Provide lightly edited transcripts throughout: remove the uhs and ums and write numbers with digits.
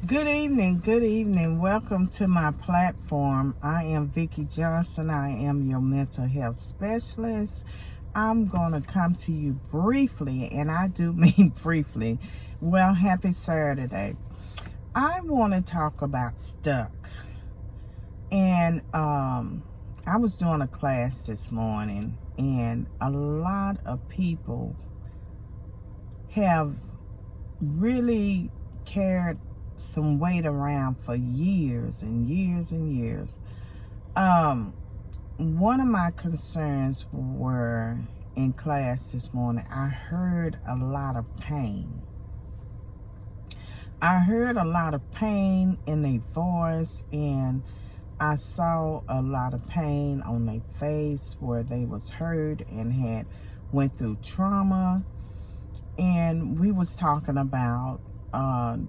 Good evening, good evening. Welcome to my platform. I am Vicki Johnson. I am your mental health specialist. I'm going to come to you briefly, and I do mean briefly. Well, happy Saturday. I want to talk about stuck. And I was doing a class this morning, and a lot of people have really carried some weight around for years and years and years. One of my concerns were in class this morning, I heard a lot of pain. I heard a lot of pain in their voice, and I saw a lot of pain on their face where they was hurt and had went through trauma. And we was talking about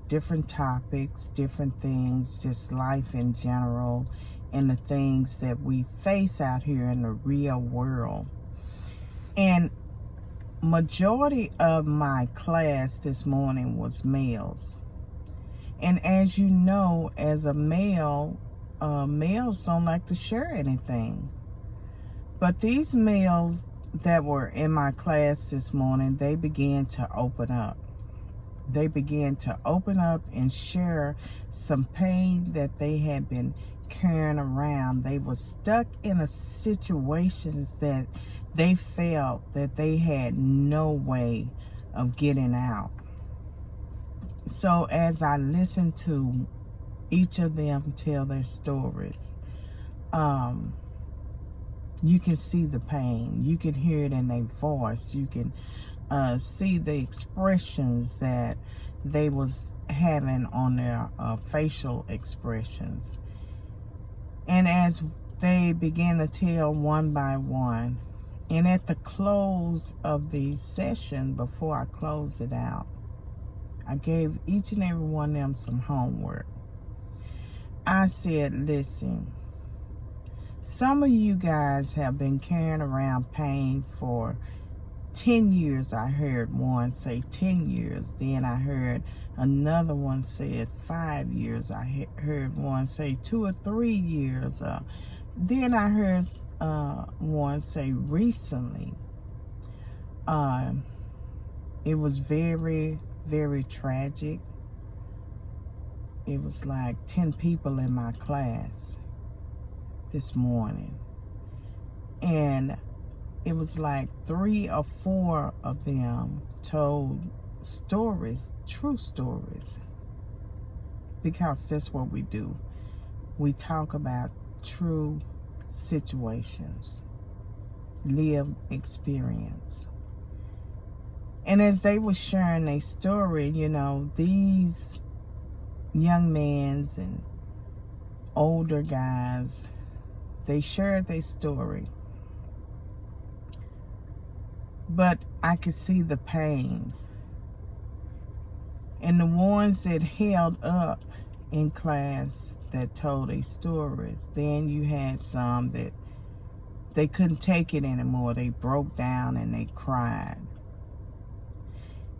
different topics, different things, just life in general, and the things that we face out here in the real world. And majority of my class this morning was males. And as you know, as a male, males don't like to share anything. But these males that were in my class this morning, they began to open up. They began to open up and share some pain that they had been carrying around. They were stuck in a situations that they felt that they had no way of getting out. So as I listened to each of them tell their stories, you can see the pain. You can hear it in their voice. You can see the expressions that they was having on their facial expressions. And as they began to tell one by one, and at the close of the session, before I closed it out, I gave each and every one of them some homework. I said, listen, some of you guys have been carrying around pain for 10 years. I heard one say 10 years. Then I heard another one say 5 years. I heard one say 2 or 3 years. Then I heard one say recently. It was very, very tragic. It was like 10 people in my class this morning. And it was like 3 or 4 of them told stories, true stories, because that's what we do. We talk about true situations, lived experience. And as they were sharing their story, you know, these young men and older guys, they shared their story. But I could see the pain. And the ones that held up in class that told their stories, then you had some that they couldn't take it anymore. They broke down and they cried.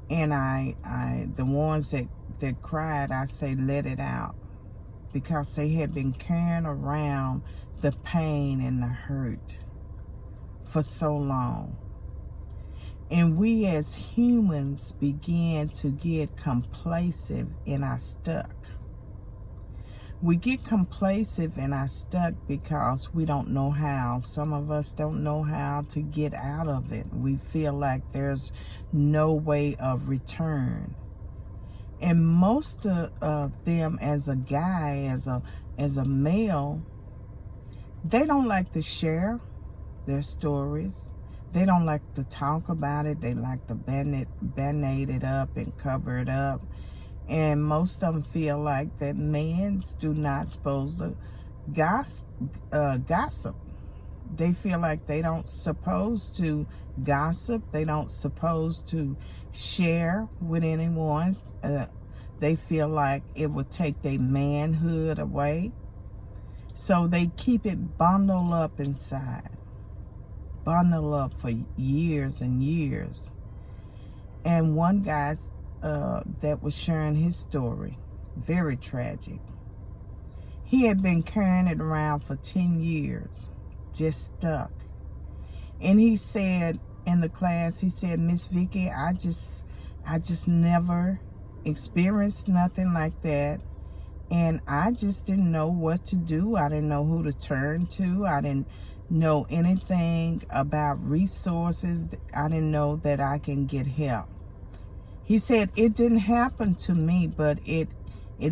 And the ones that cried, I say, let it out. Because they had been carrying around the pain and the hurt for so long. And we as humans began to get complacent in our stuck. We get complacent in our stuck because we don't know how. Some of us don't know how to get out of it. We feel like there's no way of return. And most of them, as a guy, as a male, they don't like to share their stories. They don't like to talk about it. They like to band-aid it up and cover it up. And most of them feel like that men do not supposed to gossip. They feel like they don't supposed to gossip. They don't supposed to share with anyone. They feel like it would take their manhood away. So they keep it bundled up inside. Bundled up for years and years. And one guy that was sharing his story, Very tragic. He had been carrying it around for 10 years, just stuck. And he said in the class, he said, Miss Vicky, I just never experienced nothing like that. And I just didn't know what to do. I didn't know who to turn to. I didn't know anything about resources. I didn't know that I can get help. He said it didn't happen to me, but it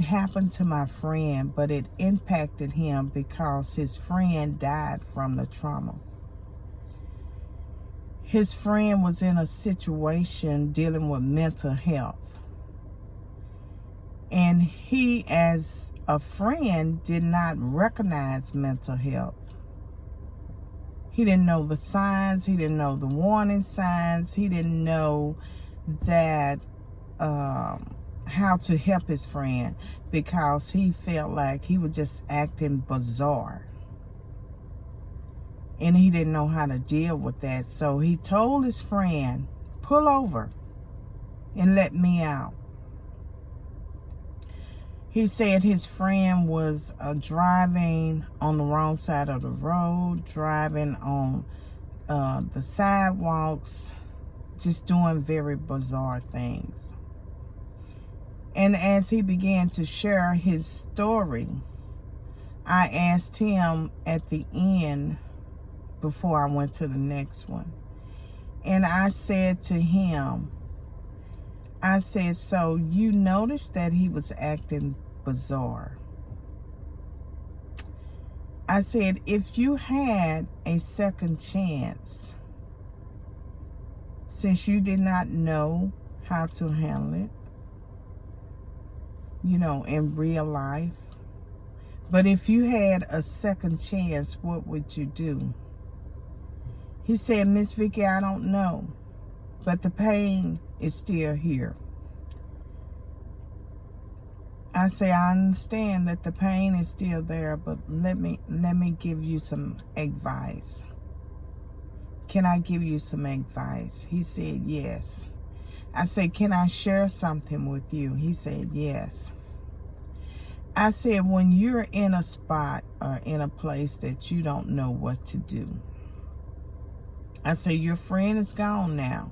happened to my friend, but it impacted him because his friend died from the trauma. His friend was in a situation dealing with mental health. And he, as a friend, did not recognize mental health. He didn't know the signs. He didn't know the warning signs. He didn't know that how to help his friend, because he felt like he was just acting bizarre. And he didn't know how to deal with that. So he told his friend, pull over and let me out. He said his friend was driving on the wrong side of the road, driving on the sidewalks, just doing very bizarre things. And as he began to share his story, I asked him at the end, before I went to the next one, and I said to him, I said, so you noticed that he was acting bizarre. I said, if you had a second chance, since you did not know how to handle it, in real life, but if you had a second chance, what would you do? He said, Miss Vicky, I don't know, but the pain is still here. I say, I understand that the pain is still there, but let me give you some advice. Can I give you some advice? He said, yes. I said, can I share something with you? He said, yes. I said, when you're in a spot or in a place that you don't know what to do, I said, your friend is gone now.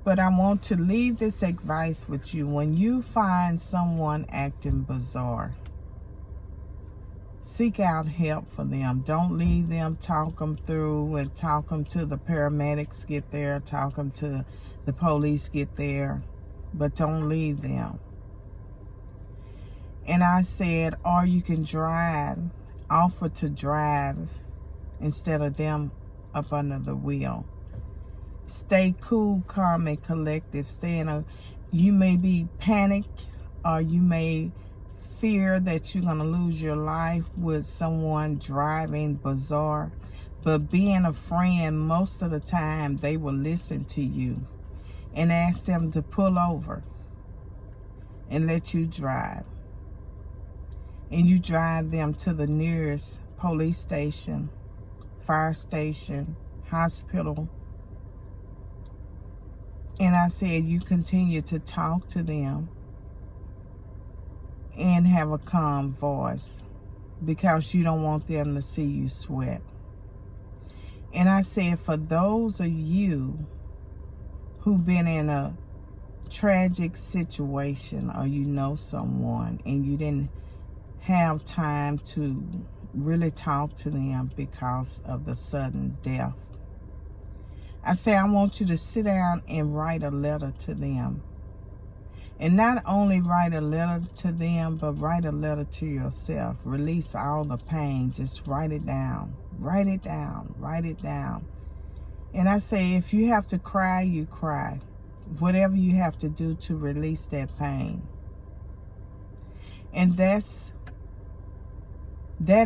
But I want to leave this advice with you. When you find someone acting bizarre, seek out help for them. Don't leave them. Talk them through and talk them to the paramedics get there. Talk them to the police get there. But don't leave them. And I said, or you can drive. Offer to drive instead of them up under the wheel. Stay cool, calm, and collective. You may be panicked, or you may fear that you're going to lose your life with someone driving bizarre. But being a friend, most of the time, they will listen to you and ask them to pull over and let you drive. And you drive them to the nearest police station, fire station, hospital. And I said, you continue to talk to them and have a calm voice, because you don't want them to see you sweat. And I said, for those of you who've been in a tragic situation, or you know someone and you didn't have time to really talk to them because of the sudden death, I say, I want you to sit down and write a letter to them. And not only write a letter to them, but write a letter to yourself. Release all the pain. Just write it down. Write it down. Write it down. And I say, if you have to cry, you cry. Whatever you have to do to release that pain. And that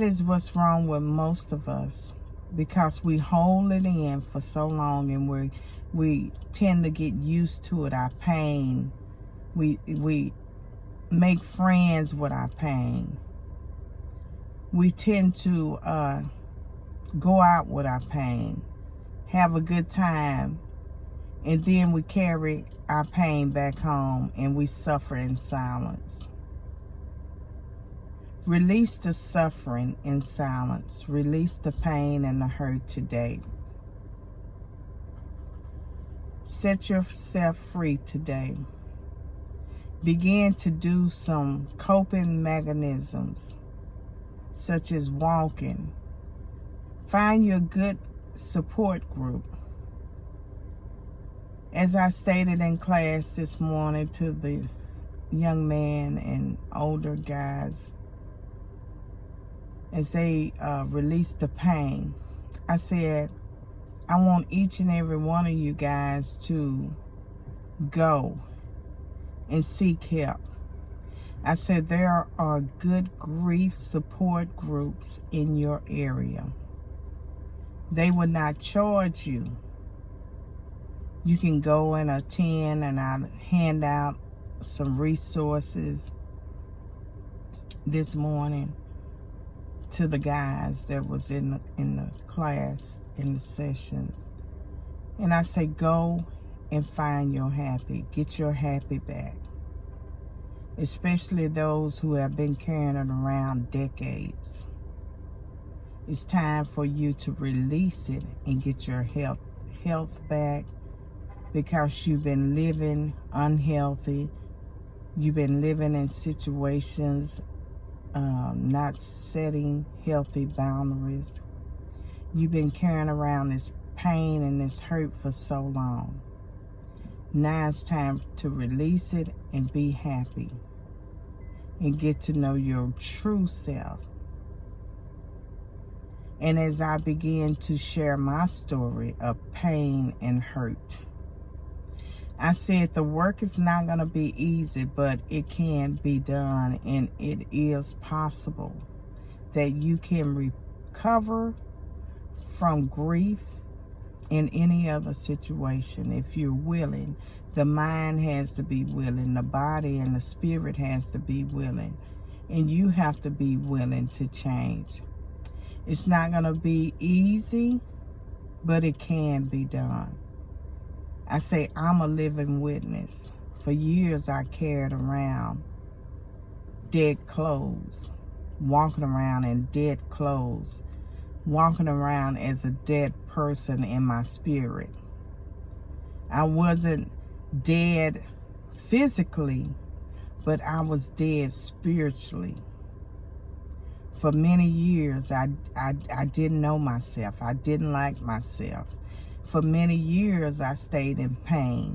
is what's wrong with most of us. Because we hold it in for so long, and we tend to get used to it, our pain. We make friends with our pain. We tend to go out with our pain, have a good time, and then we carry our pain back home and we suffer in silence. Release the suffering in silence. Release the pain and the hurt today. Set yourself free today. Begin to do some coping mechanisms, such as walking. Find your good support group. As I stated in class this morning to the young man and older guys, as they release the pain, I said, I want each and every one of you guys to go and seek help. I said there are good grief support groups in your area. They will not charge you. You can go and attend, and I'll hand out some resources this morning to the guys that was in the class, in the sessions. And I say, go and find your happy. Get your happy back. Especially those who have been carrying it around decades. It's time for you to release it and get your health back, because you've been living unhealthy. You've been living in situations not setting healthy boundaries. You've been carrying around this pain and this hurt for so long. Now it's time to release it and be happy and get to know your true self. And as I begin to share my story of pain and hurt, I said the work is not going to be easy, but it can be done, and it is possible that you can recover from grief in any other situation if you're willing. The mind has to be willing, the body and the spirit has to be willing, and you have to be willing to change. It's not going to be easy, but it can be done. I say I'm a living witness. For years I carried around dead clothes, walking around in dead clothes, walking around as a dead person in my spirit. I wasn't dead physically, but I was dead spiritually. For many years, I didn't know myself. I didn't like myself. For many years, I stayed in pain.